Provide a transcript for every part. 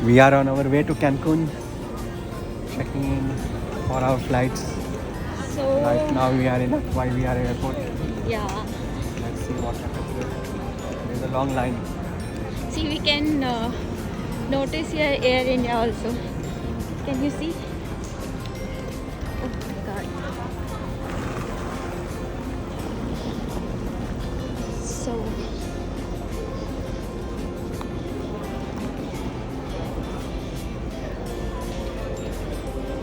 We are on our way to Cancun, checking in for our flights. So Right now we are in YVR airport. yeah, Let's see what happens here. There's a long line. see we can notice here Air India also. Can you see? Oh my god. So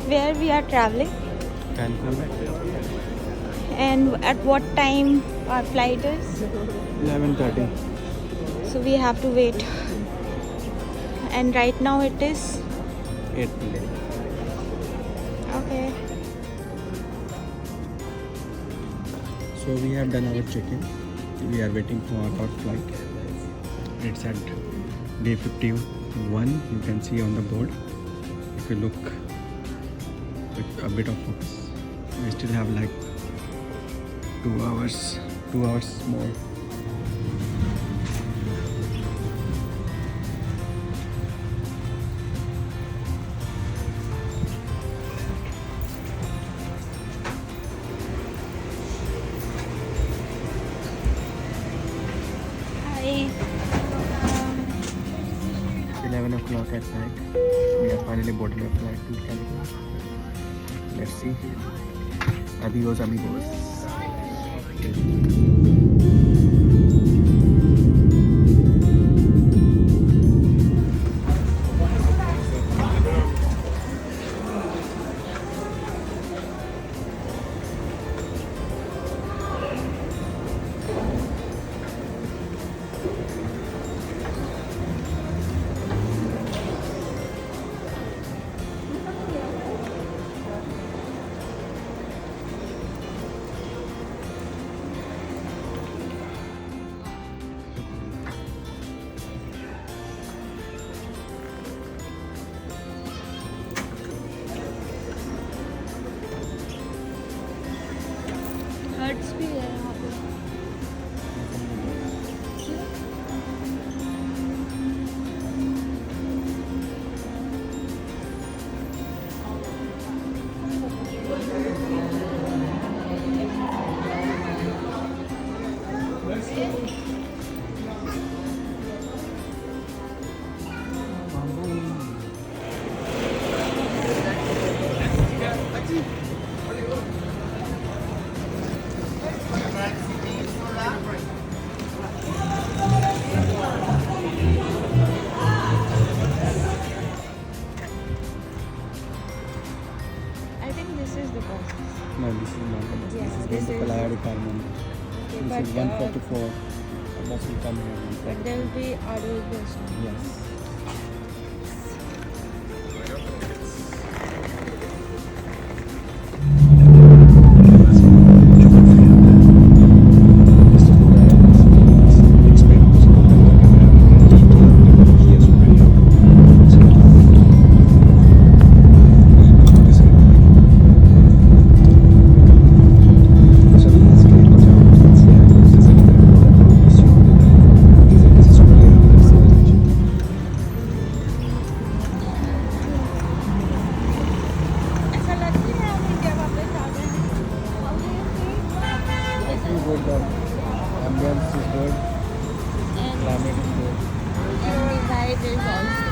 where we are traveling Cancun. and at what time our flight is? 11:30. So we have to wait. And right now it is 8 p.m. okay. So we have done our check-in. We are waiting for our flight. It's at day 51. You can see on the board. If you look with a bit of focus, we still have like 2 hours more. Hi. 11 o'clock at night. We are finally boarding a flight to Cancun. Let's see. Adios, amigos. Hertz भी है यहाँ पे. I think this is the bus. No, this is not the bus. Yeah, This is this going to is- Playa del Carmen. Okay, This but is 144. The bus will come here. but there will be other bus. Yes. ऐसा लगता है हम India वापस आ गए हैं. I think good. The ambience is good. And Climate is good. the vibe is also.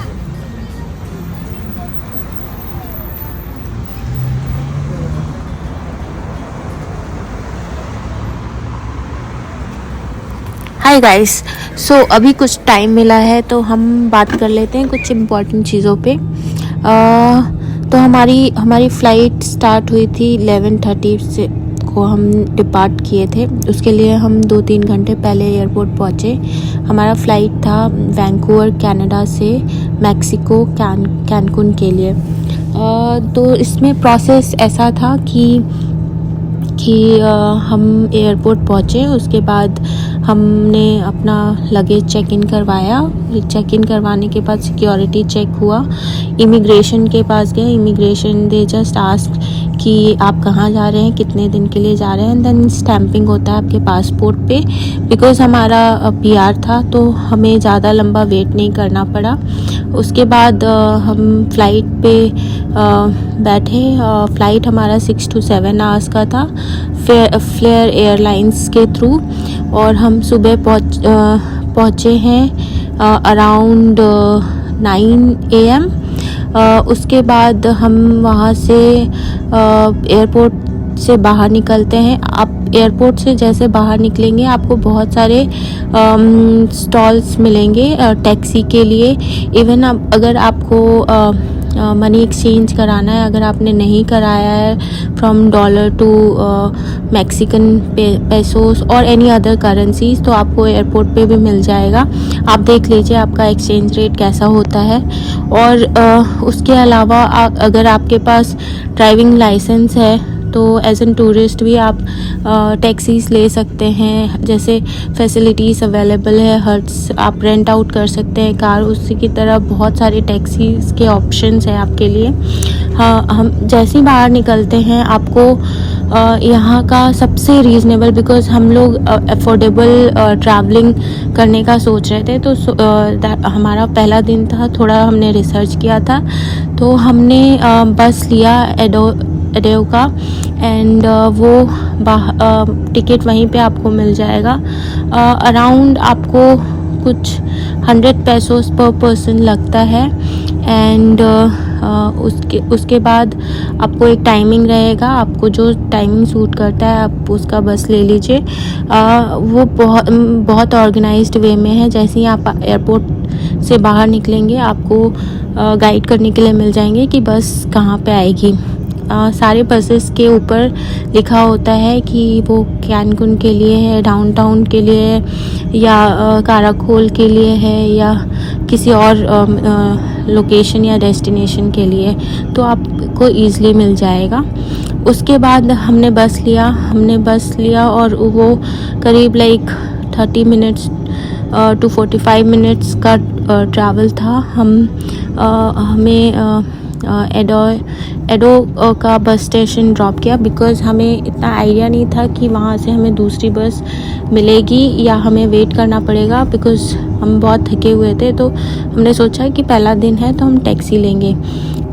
Hi guys. So अभी कुछ time मिला है तो हम बात कर लेते हैं कुछ इम्पोर्टेंट चीज़ों पे. तो हमारी फ़्लाइट स्टार्ट हुई थी 11:30 से को हम डिपार्ट किए थे. उसके लिए हम 2-3 घंटे पहले एयरपोर्ट पहुँचे. हमारा फ़्लाइट था वैंकूवर कनाडा से मैक्सिको कैनकुन के लिए. तो इसमें प्रोसेस ऐसा था कि कि हम एयरपोर्ट पहुँचे। उसके बाद हमने अपना लगेज चेक इन करवाया। चेक इन करवाने के बाद सिक्योरिटी चेक हुआ। इमिग्रेशन के पास गए। इमिग्रेशन दे जस्ट आस्क कि आप कहाँ जा रहे हैं, कितने दिन के लिए जा रहे हैं। देन स्टैंपिंग होता है आपके पासपोर्ट पे। बिकॉज़ हमारा पीआर था तो हमें ज़्यादा लंबा वेट नहीं करना पड़ा। उसके बाद हम फ़्लाइट पे बैठे। फ़्लाइट हमारा 6 to 7 आवर्स का था फ्लेयर एयरलाइंस के थ्रू। और हम सुबह पहुँचे हैं अराउंड 9 AM। उसके बाद हम वहाँ से एयरपोर्ट से बाहर निकलते हैं। आप एयरपोर्ट से जैसे बाहर निकलेंगे आपको बहुत सारे स्टॉल्स मिलेंगे टैक्सी के लिए। इवन अगर आपको मनी एक्सचेंज कराना है, अगर आपने नहीं कराया है from dollar to Mexican pesos और एनी अदर करेंसीज, तो आपको एयरपोर्ट पे भी मिल जाएगा। आप देख लीजिए आपका एक्सचेंज रेट कैसा होता है। और उसके अलावा अगर आपके पास ड्राइविंग लाइसेंस है तो एज एन टूरिस्ट भी आप टैक्सीज़ ले सकते हैं। जैसे फैसिलिटीज़ अवेलेबल है, हट्स आप रेंट आउट कर सकते हैं कार। उसी की तरह बहुत सारे टैक्सीज़ के ऑप्शंस हैं आपके लिए। हाँ, हम जैसे ही बाहर निकलते हैं आपको यहाँ का सबसे रीज़नेबल, बिकॉज़ हम लोग अफोर्डेबल ट्रैवलिंग करने का सोच रहे थे। तो हमारा पहला दिन था, थोड़ा हमने रिसर्च किया था। तो हमने बस लिया एडो का। एंड वो टिकट वहीं पे आपको मिल जाएगा। अराउंड आपको कुछ 100 पेसोस पर पर्सन लगता है। एंड उसके बाद आपको एक टाइमिंग रहेगा। आपको जो टाइमिंग सूट करता है आप उसका बस ले लीजिए। वो बहुत ऑर्गेनाइज्ड वे में है। जैसे ही आप एयरपोर्ट से बाहर निकलेंगे आपको गाइड करने के लिए मिल जाएंगे कि बस कहाँ पे आएगी। सारे बसेस के ऊपर लिखा होता है कि वो कैनकुन के लिए है, डाउनटाउन के लिए है, या काराकोल के लिए है, या किसी और लोकेशन या डेस्टिनेशन के लिए। तो आपको ईज़िली मिल जाएगा। उसके बाद हमने बस लिया और वो करीब 30 मिनट्स टू 45 मिनट्स का ट्रैवल था। हमें एडो का बस स्टेशन ड्रॉप किया। बिकॉज़ हमें इतना आइडिया नहीं था कि वहाँ से हमें दूसरी बस मिलेगी या हमें वेट करना पड़ेगा। बिकॉज़ हम बहुत थके हुए थे, तो हमने सोचा कि पहला दिन है तो हम टैक्सी लेंगे।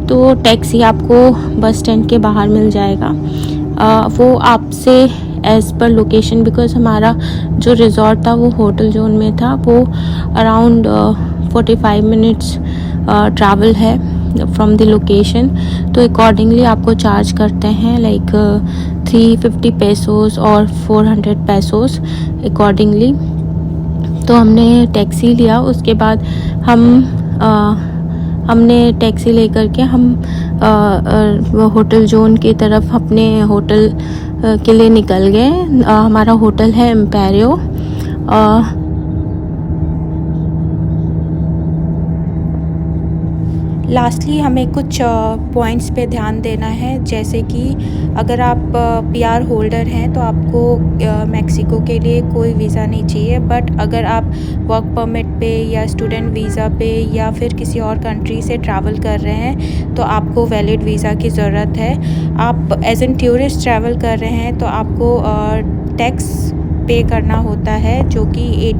तो टैक्सी आपको बस स्टैंड के बाहर मिल जाएगा। वो आपसे एज़ पर लोकेशन, बिकॉज़ हमारा जो रिज़ॉर्ट था वो होटल जोन में था, वो अराउंड 45 मिनट्स ट्रैवल है फ्रॉम द लोकेशन। तो अकॉर्डिंगली आपको चार्ज करते हैं 350 पेसोस और 400 पेसोस अकॉर्डिंगली। तो हमने टैक्सी लिया। उसके बाद हमने टैक्सी लेकर के हम होटल जोन की तरफ अपने होटल के लिए निकल गए। हमारा होटल है एम्पेरियो। लास्टली हमें कुछ पॉइंट्स पे ध्यान देना है। जैसे कि अगर आप पीआर होल्डर हैं तो आपको मैक्सिको के लिए कोई वीज़ा नहीं चाहिए। बट अगर आप वर्क परमिट पे या स्टूडेंट वीज़ा पे या फिर किसी और कंट्री से ट्रैवल कर रहे हैं तो आपको वैलिड वीज़ा की ज़रूरत है। आप एज एन टूरिस्ट ट्रैवल कर रहे हैं तो आपको टैक्स पे करना होता है, जो कि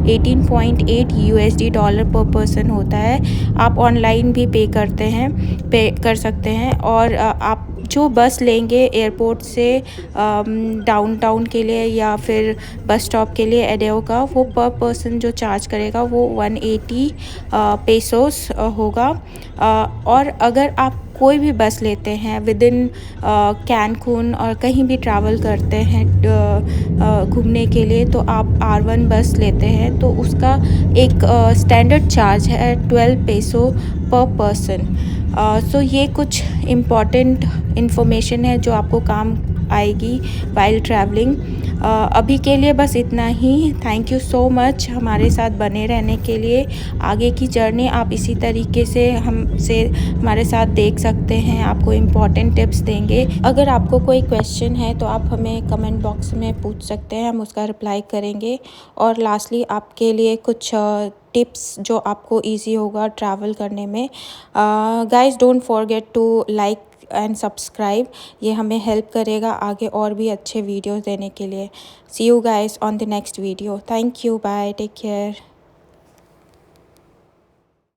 18.8 USD डॉलर पर पर्सन होता है। आप ऑनलाइन भी पे कर सकते हैं। और आप जो बस लेंगे एयरपोर्ट से डाउनटाउन के लिए या फिर बस स्टॉप के लिए एडेओ का, वो पर पर्सन जो चार्ज करेगा वो 180 पेसोस होगा। और अगर आप कोई भी बस लेते हैं विद इन कैनकुन और कहीं भी ट्रैवल करते हैं घूमने के लिए, तो आप R1 बस लेते हैं तो उसका एक स्टैंडर्ड चार्ज है 12 पेसो पर पर्सन। सो ये कुछ इम्पॉर्टेंट इन्फॉर्मेशन है जो आपको काम आएगी वाइल ट्रैवलिंग। अभी के लिए बस इतना ही। थैंक यू सो मच हमारे साथ बने रहने के लिए। आगे की जर्नी आप इसी तरीके से हमारे साथ देख सकते हैं, आपको इम्पॉर्टेंट टिप्स देंगे। अगर आपको कोई क्वेश्चन है तो आप हमें कमेंट बॉक्स में पूछ सकते हैं, हम उसका रिप्लाई करेंगे। और लास्टली आपके लिए कुछ टिप्स जो आपको इजी होगा ट्रैवल करने में। Guys don't forget to like and subscribe, ये हमें हेल्प करेगा आगे और भी अच्छे वीडियोस देने के लिए। See you guys on the next video. Thank you, bye, take care.